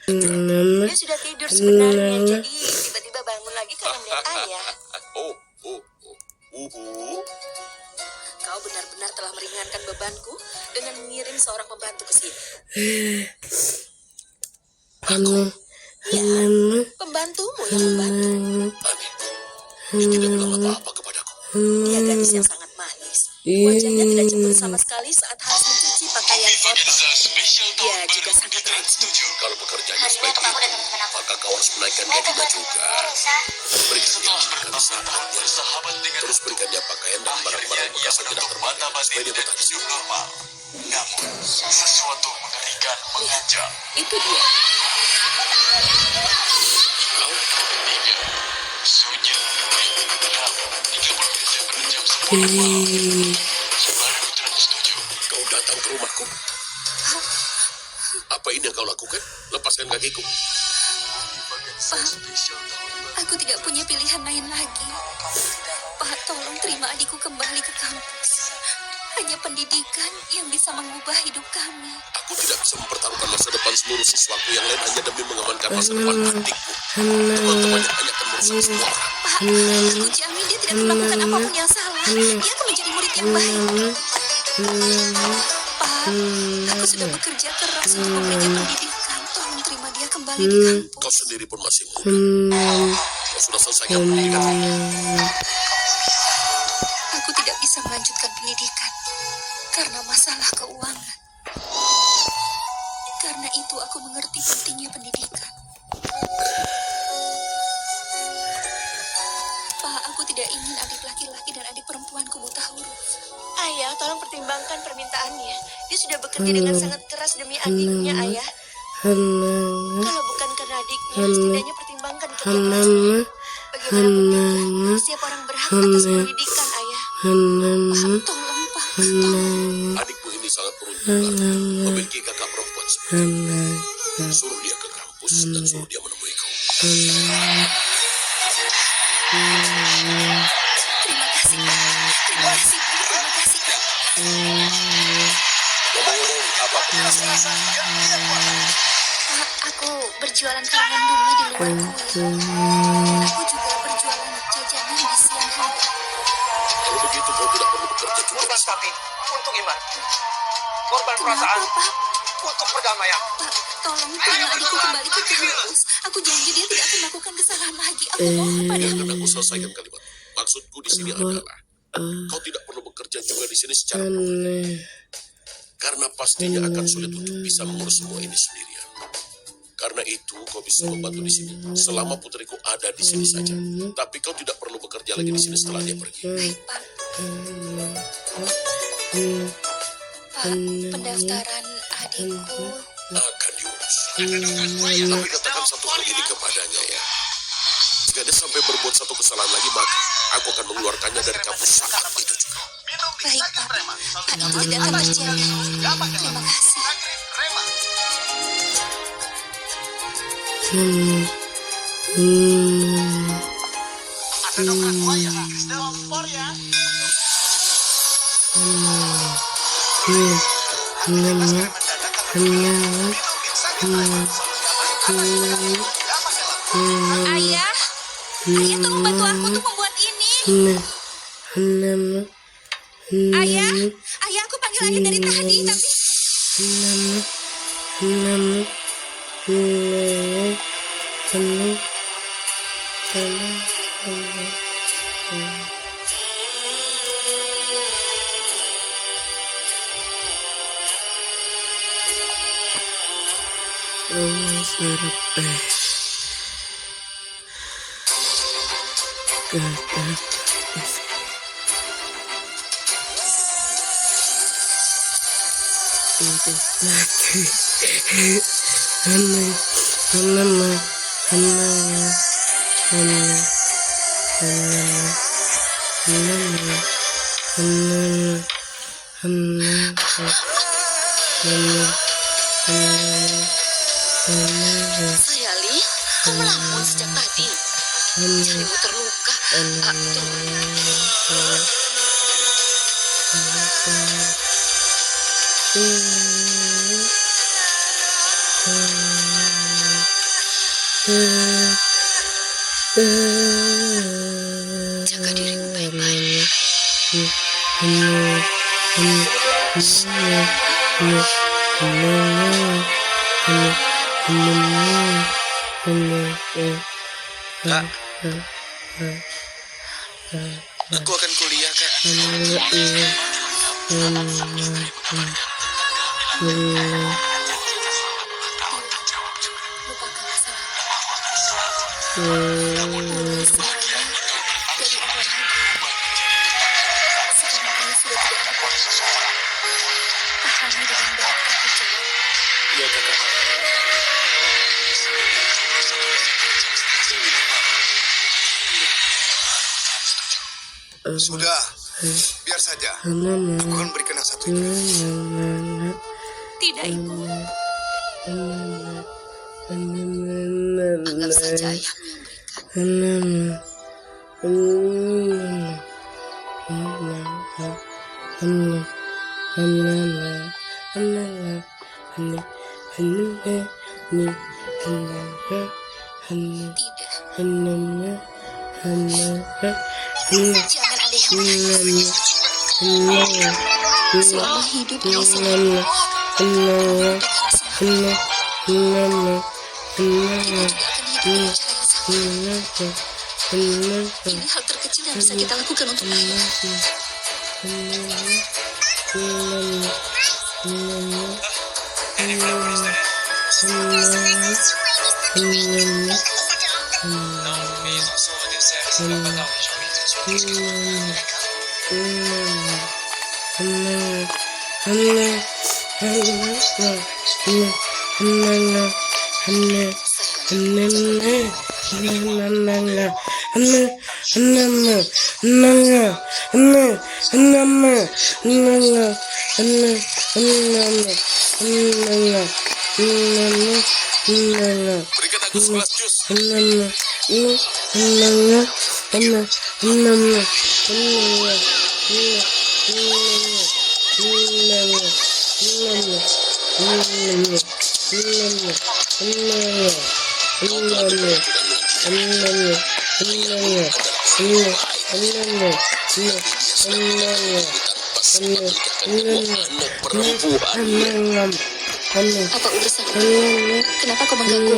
Dia sudah tidur sebenarnya, jadi tiba-tiba bangun lagi karena melihat ayah. Oh, oh, oh. Kau benar-benar telah meringankan bebanku dengan mengirim seorang pembantu ke sini. Ya, pembantumu yang membantu. Aneh. Dia tidak bilang apa-apa kepadaku. Dia gadis yang sangat manis. Wajahnya tidak cemburu sama sekali saat harus mencuci pakaian kotor. Dia juga sangat rajin. Kalau pekerjaannya sebaik itu, maka kau harus menaikkan gajinya juga. Berikan dia makan saatnya. Terus berikan dia pakaian dan barang-barang bekas yang tidak terpakai supaya dia betah di sini. Namun, sesuatu mengerikan mengancam. Itu dia. Sunya Rabu 30 Desember jam 10 malam. Sebaru Putranya setuju. Kau datang ke rumahku. Apa ini yang kau lakukan? Lepaskan kakiku. Aku tidak punya pilihan lain lagi. Pak, tolong terima adikku kembali ke kampus. Hanya pendidikan yang bisa mengubah hidup kami. Aku tidak bisa mempertaruhkan masa depan seluruh siswaku yang lain hanya demi mengamankan masa depan adikku. Teman-temannya hanya akan merusak semua orang. Pak, aku jamin dia tidak melakukan apapun yang salah. Dia akan menjadi murid yang baik. Pak, aku sudah bekerja keras untuk memberinya pendidikan. Tolong terima dia kembali di kampus. Kau sendiri pun masih muda. Kau sudah selesaikan pendidikan. Aku tidak bisa melanjutkan pendidikan karena masalah keuangan. Karena itu aku mengerti pentingnya pendidikan. Pak, aku tidak ingin adik laki-laki dan adik perempuanku buta huruf. Ayah, tolong pertimbangkan permintaannya. Dia sudah bekerja dengan sangat keras demi adiknya, Ayah. Kalau bukan karena adiknya, setidaknya pertimbangkan kerjaan. Bagaimanapun juga, setiap orang berhak atas pendidikan, Ayah. Pak, tolong, Pak, tolong. Adikmu ini sangat beruntung memiliki kakak perempuan seperti itu. Suruh dia ke kampus dan suruh dia menemuiku. Terima kasih, Pak. Terima kasih, Bu. Terima kasih, Pak. Ngomong-ngomong, apa? Pak, aku berjualan karangan bunga di luar kuil. Aku juga berjualan jajanan di siang hari. Kalau begitu kau tidak perlu bekerja juga. Korban sapi untuk iman. Korban perasaan Kenapa, Pak? untuk perdamaian. Pak, tolong terima adikku kembali ke kampus. Aku janji dia tidak akan melakukan kesalahan lagi. Aku mohon padamu. Biarkan aku selesaikan kalimat. Maksudku di sini adalah kau tidak perlu bekerja juga di sini secara profesional. Karena pastinya akan sulit untuk bisa mengurus semua ini sendirian. Karena itu kau bisa membantu di sini selama putriku ada di sini saja. Tapi kau tidak perlu bekerja lagi di sini setelah dia pergi. Baik, Pak. Pak, pendaftaran adikku. Akan diurus. Tapi katakan satu hal ini kepadanya ya. Jika dia sampai berbuat satu kesalahan lagi, maka aku akan mengeluarkannya dari kampus saat itu juga. Baik, Pak. Pak, itu tidak akan terjadi. Terima kasih. Ada dokter buaya. Kristal Spor ya. Ayah, ayah tolong bantu aku untuk membuat ini. Ayah, ayah aku panggil ayah dari tadi, tapi Sayali, kau melamun sejak tadi. Jarimu terluka. Tunggu. Jaga dirimu baik-baik. Kak, aku akan kuliah, Kak. Lupakan masa lalu. Mulai semuanya dari awal lagi. Sekarang ini sudah tidak ada. Pahami dengan baik aku jawab. Iya, Kakak. Sudah, biar saja. Aku akan berikan yang satu ini. Tidak, Ibu. Anggap saja ayah memberikan. Tidak. Jangan ada yang selama hidup dia selalu dengan semua. Ibu tidak akan hidup dengan cara yang sama. Ini hal terkecil yang bisa kita lakukan untuk ayah. Berikan aku segelas jus. Apa urusan? Kenapa kau mengganggu?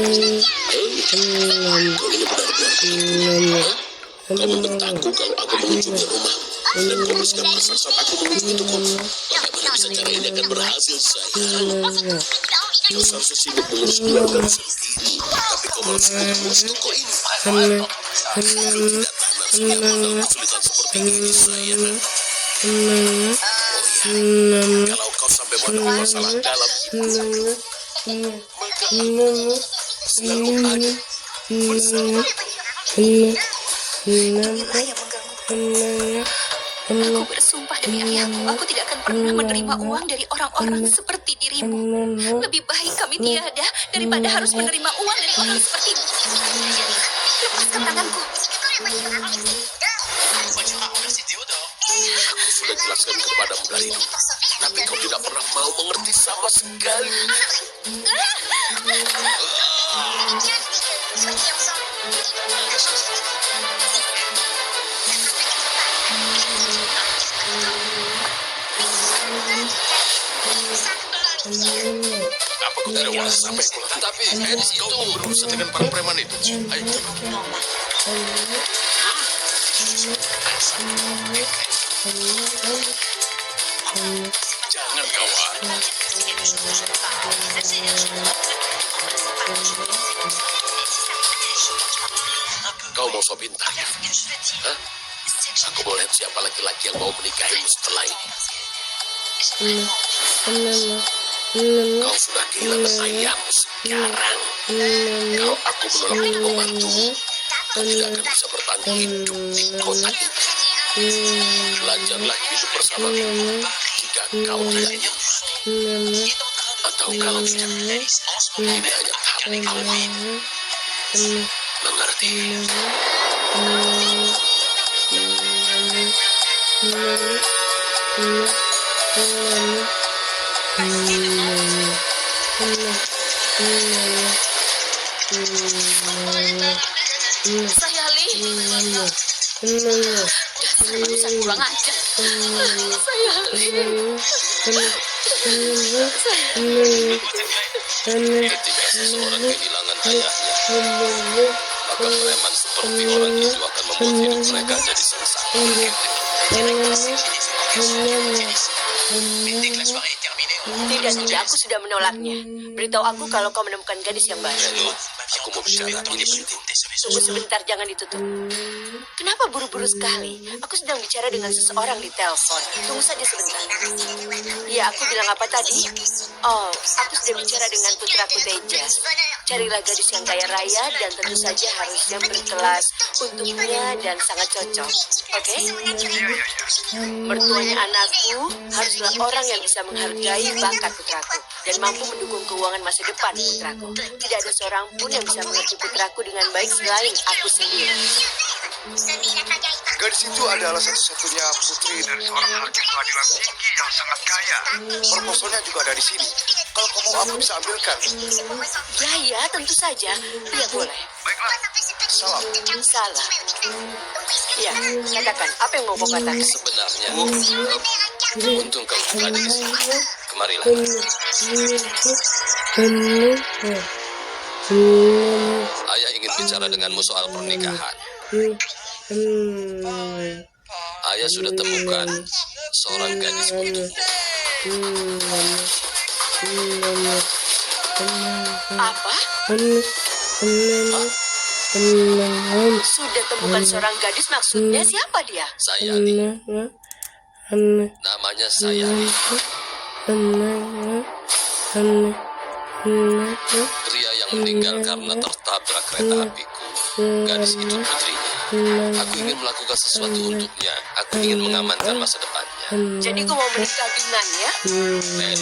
Kau membentakku kalau aku mengunjungi rumah. Dan kau bersikap kasar saat aku mengunjungi tokomu. Bagaimana bisa cara ini akan berhasil, sayang? Kau seharusnya sibuk mengurus keluarga sendiri. Tapi kau malah sibuk mengurus toko ini. Aku tidak tahan setiap dalam kesulitan seperti ini, sayang. Kalau kau sampai ada masalah dalam hidup, maka aku selalu ada bersama. Itulah yang mengganggu. Aku bersumpah demi ayahku, aku tidak akan pernah menerima uang dari orang-orang seperti dirimu. Lebih baik kami tiada daripada harus menerima uang dari orang sepertimu. Lepaskan tanganku. Aku sudah jelaskan kepadamu dari dulu, tapi kau tidak pernah mau mengerti sama sekali. Apa kau tidak usah sampai pulang? Tapi kau mau berurusan dengan para preman itu. Ayo. Jangan kawan. Kau mau so pintar ya? Hah? Aku mau lihat siapa laki-laki yang mau menikahimu setelah ini. Kau sudah kehilangan ayahmu sekarang. Kalau aku menolak membantumu, kau tidak akan bisa bertahan hidup di kota ini. Belajarlah hidup bersamaku jika kau tidak nyaman. Atau kalau tidak, ini hanya tahap awal. Mengerti? Sayali. Dasar manusia kurang ajar. Sayali. Ketika seseorang kehilangan ayahnya, maka preman seperti orang itu akan membuat hidup mereka jadi sengsara. Tidak, aku sudah menolaknya. Beritahu aku kalau kau menemukan gadis yang baru. Beno, aku mau bicara, ini penting. Tunggu sebentar, jangan ditutup. Kenapa buru-buru sekali? Aku sedang bicara dengan seseorang di telepon. Tunggu saja sebentar. Ya, aku bilang apa tadi? Oh, aku sudah bicara dengan putraku Teja. Carilah gadis yang kaya raya dan tentu saja harusnya berkelas untuknya dan sangat cocok. Oke? Mertuanya anakku haruslah orang yang bisa menghargai bakat putraku dan mampu mendukung keuangan masa depan putraku. Tidak ada seorang pun yang bisa mengerti putraku dengan baik selain aku sendiri. Gadis itu adalah satu-satunya putri dari seorang hakim pengadilan tinggi yang sangat kaya. Proposalnya juga ada di sini. Kalau kamu mau, aku bisa ambilkan. Ya, tentu saja. Ya, boleh. Baiklah. Salam. Salah. Ya, katakan. Apa yang mau kau katakan? Sebenarnya, untung kau ada di sini. Kemarilah. Ayah ingin bicara denganmu soal pernikahan. Ayah sudah temukan seorang gadis untukmu. Apa? Sudah temukan seorang gadis maksudnya siapa dia? Sayani. Namanya Sayani. Pria yang meninggal karena tertabrak kereta apiku. Gadis itu putrinya. Aku ingin melakukan sesuatu untuknya. Aku ingin mengamankan masa depannya. Jadi kau mau menikah dengannya? Ben,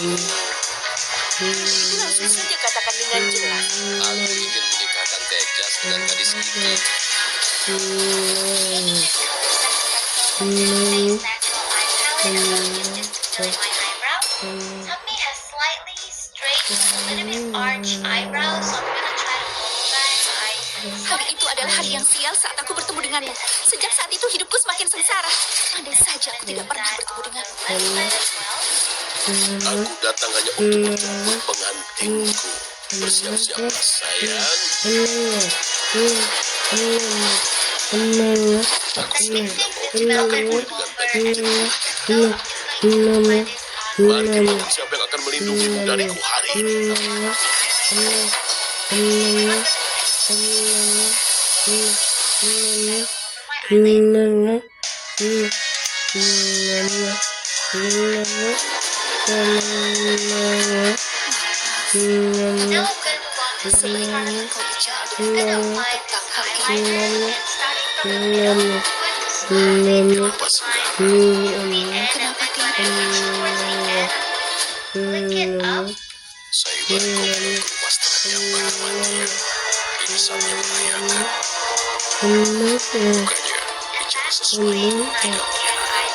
Itu langsung saja katakan dengan jelas. aku ingin menikahkan Tejas dengan gadis itu. Hari itu adalah hari yang sial saat aku bertemu denganmu. Sejak saat itu hidupku semakin sengsara. Andai saja aku tidak pernah bertemu denganmu. Aku datang hanya untuk menjemput pengantinku. Bersiap-siaplah sayang. Aku sudah bilang bahwa kita akan pulih dengan baik. Mari kita lihat siapa yang akan melindungimu dariku hari ini. Sebaiknya kau bicara dengan tentang hal ini. Kenapa sekarang? Kenapa tidak? Saya baru kau pulang ke rumah setelah yang bahagia. Ini saatnya merayakan. Bukannya bicara sesuatu yang tidak menyenangkan.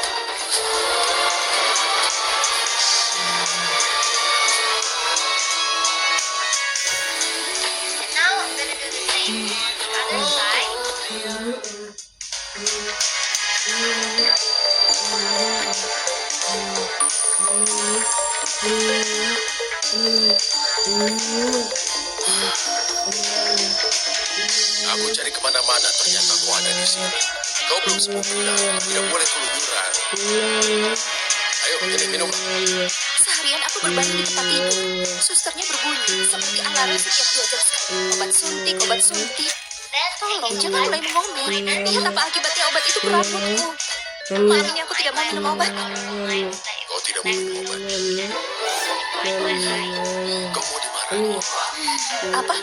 Aku cari kemana-mana, ternyata kau ada di sini. Kau belum sembuh benar, tidak boleh keluyuran. Ayo, ini minum. Seharian aku berbaring di tempat tidur. Susternya berbunyi seperti alarm setiap 2 jam sekali. Obat suntik. Tolong, jangan mulai mengomel. Lihat apa akibatnya obat itu ke rambutku. Malam ini aku tidak mau minum obat. Kau tidak mau minum obat. Kau mau dimarahi. Apa?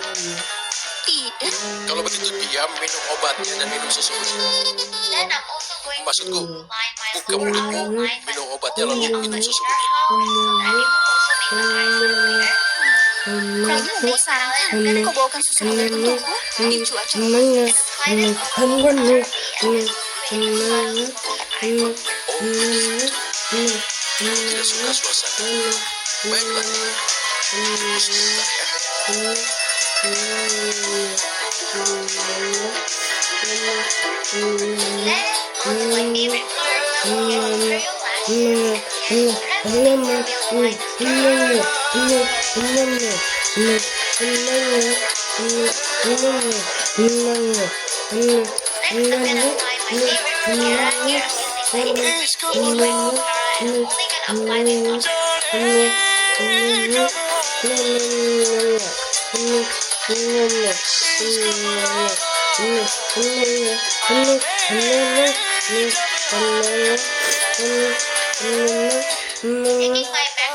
Tidak. Kalau begitu diam, minum obatnya dan minum susunya. Maksudku, buka mulutmu, minum obatnya lalu minum susunya. Kamu mau sarankan kau bawakan susu hangat untukku di cuaca. Kau tidak suka suasana. Baiklah. Tunggu sebentar ya.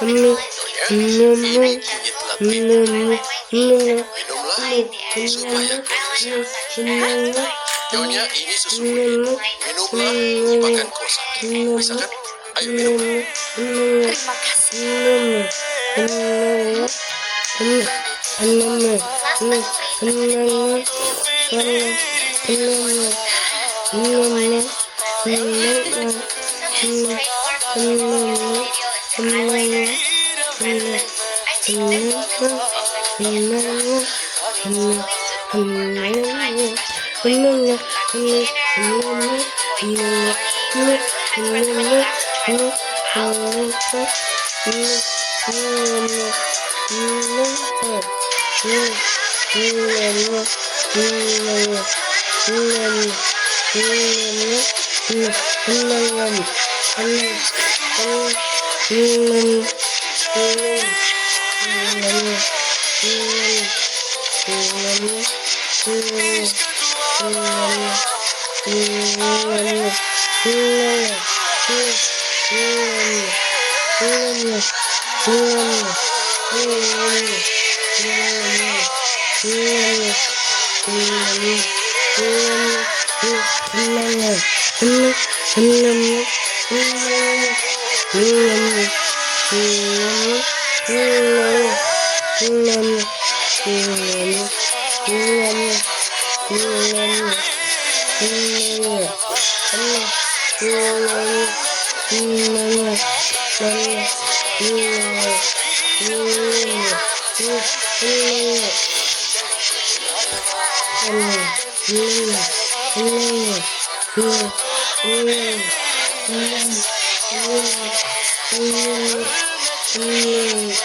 Ini kunyit latin. Minumlah supaya kau sehat. Nyonya, ini susu kunyit. Minumlah, menyebabkan kau sakit. Bisa kan? Ayo minum. Terima kasih.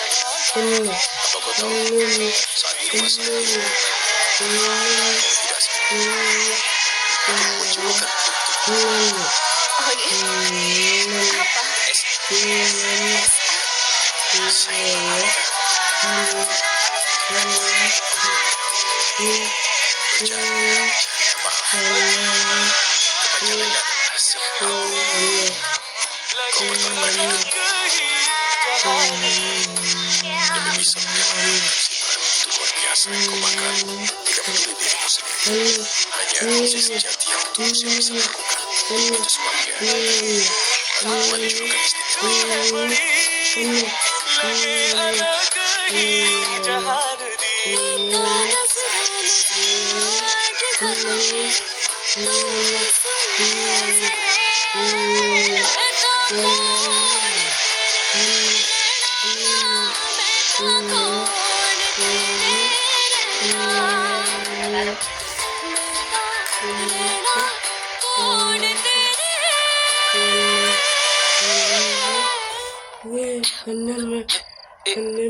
Apa kau tahu? Saat di rumah sakit, tidak sakit. Aku mencobakan untuk Oh iya? Apa? saya kepanjangannya kasih kau berkorban hidup demi bisa menyelamatkan ciptaan itu luar biasa yang kau makan. Tidak peduli dirimu sendiri, hanya kasih sejati yang tulus yang bisa lakukan. Itu sebabnya aku kembali juga istimewa.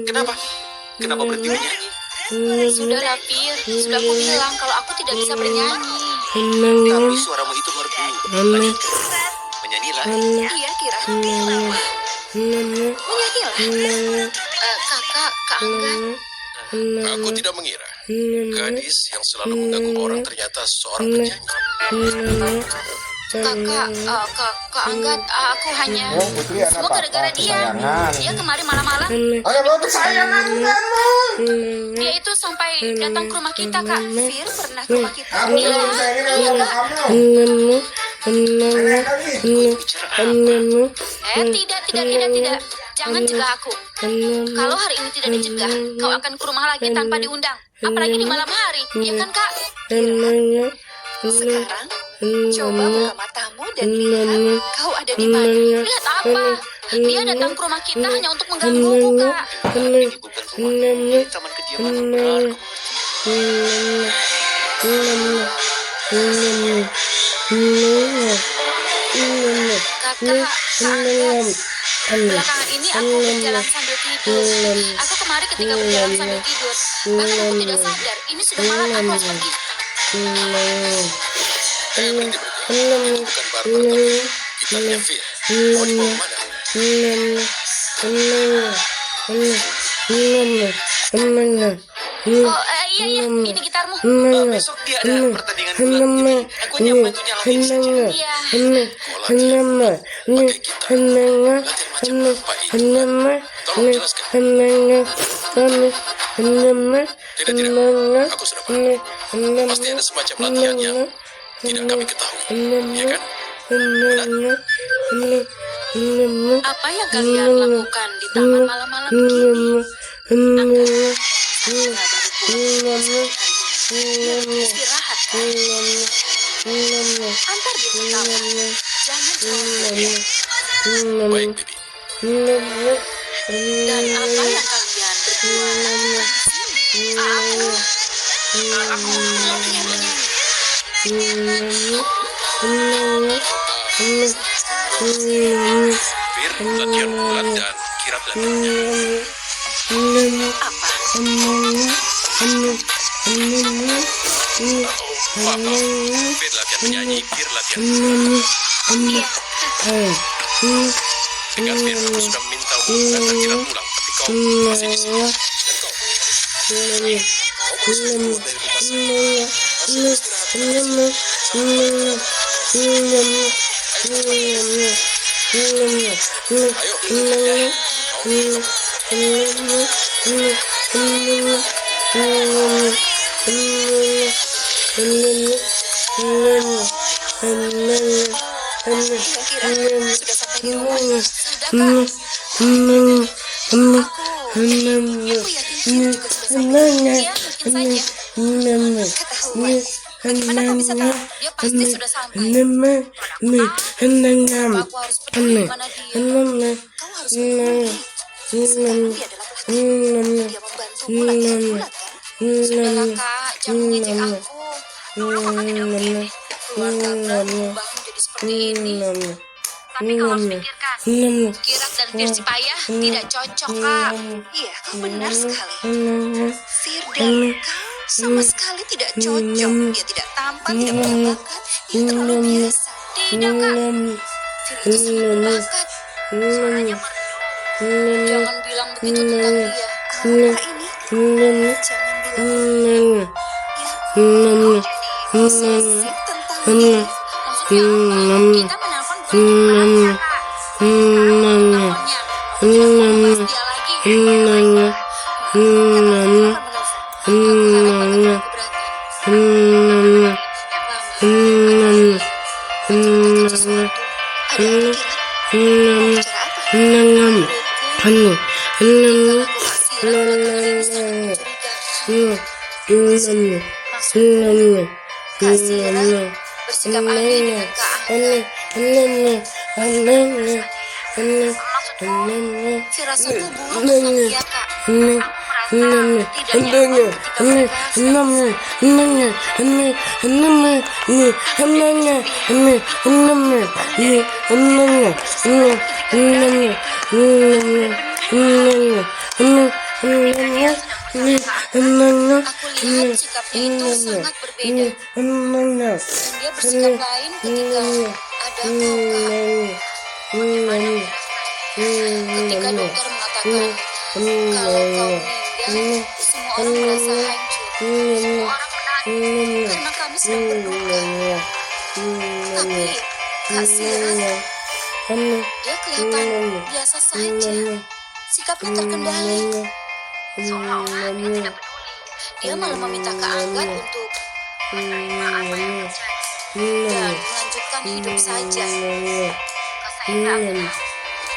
Kenapa? Kenapa berhenti bernyanyi? Sudah lah, Fir. Sudah aku bilang kalau aku tidak bisa bernyanyi. Tapi suaramu itu merdu. Menyanyilah. Iya, Kira. Menyanyilah. Kakak, Kak Angga. Aku tidak mengira gadis yang selalu mengganggu orang ternyata seorang penyanyi. Kak Angga, aku hanya... Oh, Putri anak Semua gara-gara papa dia. kesayangan. Dia kemarin malam-malam, Ada bawa kesayangan kamu. dia itu sampai datang ke rumah kita, Kak. Fir pernah ke rumah kita. Aku Iya, belum sayangin iya, sama Kak. kamu. Nenek lagi. Tidak. Jangan cegah aku. Kalau hari ini tidak dicegah, kau akan ke rumah lagi tanpa diundang. Apalagi di malam hari, iya kan, Kak? Sekarang, coba buka matamu dan lihat kau ada di mana. Lihat apa? Dia datang ke rumah kita hanya untuk menggangguku, Kak. Ini bukan rumah. Ini taman kediaman orang berarti. Kakak, Angga, belakangan ini aku berjalan sambil tidur. Aku kemarin ketika berjalan sambil tidur, bahkan aku tidak sadar. Ini sudah malam, aku harus pergi. Berhenti. Itu bukan barbar tapi kitabnya Fir. Mau dibawa kemana? Oh, iya, ini gitarmu. Besok dia ada pertandingan bulan. Jadi aku hanya bantu nyalamin saja. Iya. Latihan macam apa ini? Tolong jelaskan. Tidak. Aku sudah paham. Pasti ada semacam latihan yang tidak kami ketahui. Ya kan? Apa yang kalian lakukan di taman malam-malam begini? Angga, istirahat kan? Antar dia ke kamar. Jangan terlalu banyak. Baik, Bibi. Dan apa yang kalian berdua lakukan di sini? Aku latihan menyanyi. Fir latihan bulat dan Kirat latihan. Apa? Maaf. Fir latihan menyanyi, Fir latihan. Dengar Fir, aku sudah memintamu mengantar Kirat pulang, tapi kau masih di sini. Dan kau baru saja keluar dari rumah saya. Masih istirahat. Kira sudah sampai di rumah. Sudah, Kak. Aku yakin Kira juga sudah sampai. Ya, mungkin saja. Ketahuan. Bagaimana kau bisa tahu? Dia pasti sudah sampai. Aku harus peduli di mana dia. Kau harus peduli. Sekarang dia adalah laki-laki. Dia membantumu latihan bulat kan? Sudahlah, Kak, jangan ngejek aku. Dulu kakak tidak begini. Keluarga berubah menjadi seperti ini. Tapi kau harus pikirkan, Kirat dan Fir si payah tidak cocok, Kak. Iya, kau benar sekali. Fir dan kau sama sekali tidak cocok. Dia tidak tampan, tidak punya bakat. Dia terlalu biasa. Tidak, Kak. Fir itu sangat berbakat. Suaranya merdu. Jangan bilang begitu tentang dia. Apa ini? Jangan bilang. Ya, posesif tentang dia. Maksudnya apa? Kita menelpon bukan untuk Kak. Teleponnya. Jangan membahas dia lagi. Kenapa menelpon? Aku harap aku keberatan. Lama. Ada pikiran? Bicara apa? Kalau aku kasih bisa curiga. Kak Sira bersikap adil dengan Kak Angga. Firasatku buruk tentang dia, Kak. Aku merasa tidak nyaman ketika Aku lihat sikapnya itu sangat berbeda. Dan dia bersikap lain ketika ada kau, Kak. Ketika dokter mengatakan kalau kau meninggal, semua orang merasa hancur. Semua orang menangis karena kami sedang berduka. Tapi Kak Sirat, dia kelihatan biasa saja. Sikapnya terkendali. Seolah-olah dia tidak peduli. Dia malah meminta Kak Angga untuk menerima apa yang terjadi dan melanjutkan hidup saja. Kak Saira,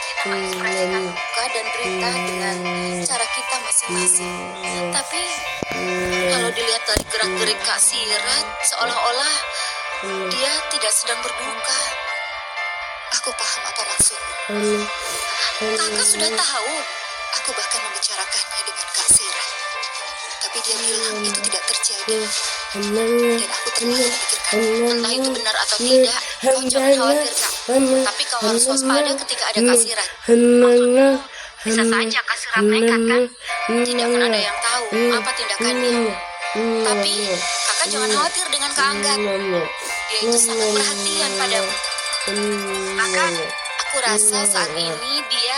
kita mengekspresikan duka dan derita dengan cara kita masing-masing. Tapi kalau dilihat dari gerak-gerik Kak Sirat, seolah-olah dia tidak sedang berduka. Aku paham apa maksudmu. Kakak sudah tahu. Aku bahkan membicarakannya dengan Kak Sirat. Tapi Tapi dia bilang itu tidak terjadi. Dan aku terlalu memikirkan. Entah itu benar atau tidak, kau jangan khawatir, Kak. Tapi kau harus waspada ketika ada kasiran. Bisa saja kasiran nekat, kan? Tidak akan ada yang tahu apa tindakannya. Tapi kakak jangan khawatir dengan Kak Angga. Dia itu sangat perhatian padamu. Maka aku rasa saat ini dia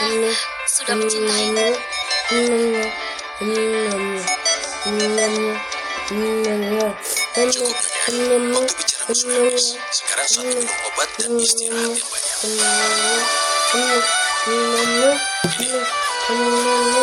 sudah mencintaimu. Cukup Nyonya. Waktu bicaramu sudah habis. Sekarang saatnya minum obat dan istirahat yang banyak. Angkat dulu teleponnya.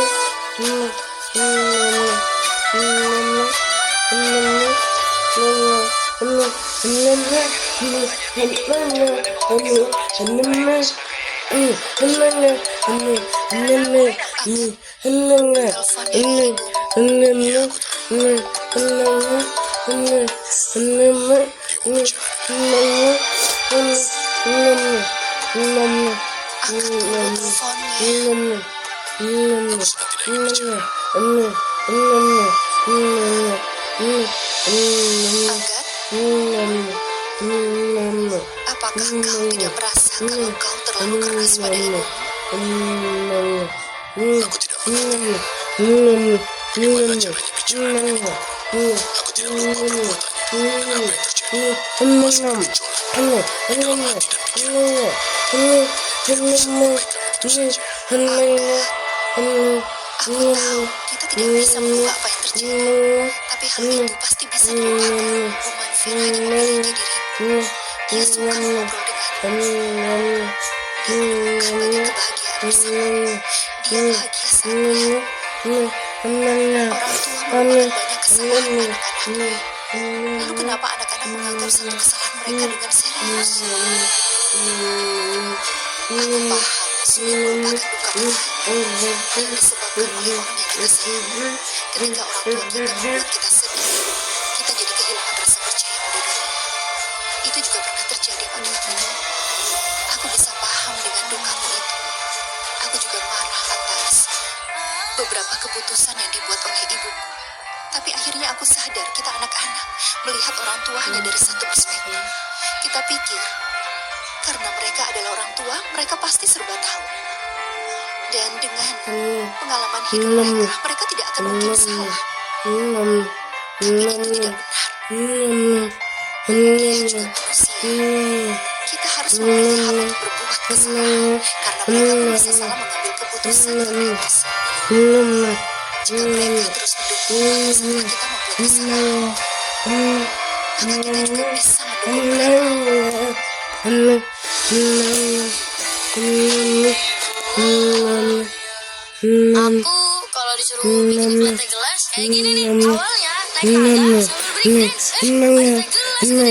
Kamu sudah tidak ingin bicara. Angkat, apakah kau tidak merasa kalau kau terlalu keras pada ibu? Aku tidak mengerti. Bagaimana caranya bicara dengan ibu? Aku tidak lupa perbuatannya dan apa yang terjadi. Masih bergejolak di dalam hati dan pikiran. Tidak bisa mengabaikan itu saja. Aku tahu kita tidak bisa mengubah apa yang terjadi. Tapi hal itu pasti bisa dilupakan. Umanfir hanya memiliki dirimu. Dia suka mengobrol denganmu. Dia menemukan banyak kebahagiaan bersamamu. Dia bahagia saat melihat orang tua melupakan banyak kesalahan anak-anaknya. Lalu kenapa anak-anak menganggap satu kesalahan mereka dengan serius? Aku paham sulit melupakan duka berat yang disebabkan oleh orang yang kita sayang. Ketika orang tua kita membuat kita sedih, kita jadi kehilangan rasa percaya pada dunia. Itu juga pernah terjadi pada aku. Aku bisa paham dengan dukamu itu. Aku juga marah atas beberapa keputusan yang dibuat oleh ibuku. Tapi akhirnya aku sadar kita anak-anak melihat orang tua hanya dari satu perspektif. Kita pikir karena mereka adalah orang tua, mereka pasti serba tahu. Dan dengan pengalaman hidup mereka, mereka tidak akan mungkin salah. Tapi itu tidak benar. Dia juga manusia. Kita harus memberi hak untuk berbuat kesalahan, karena mereka pun bisa salah mengambil keputusan yang bebas. Jika mereka terus mendukung setelah kita membuat kesalahan, maka kita juga bisa mendukung mereka. Aku kalau disuruh bikin lantai gelas kayak gini nih. Awalnya naik tangga sambil breakdance. Lantai gelas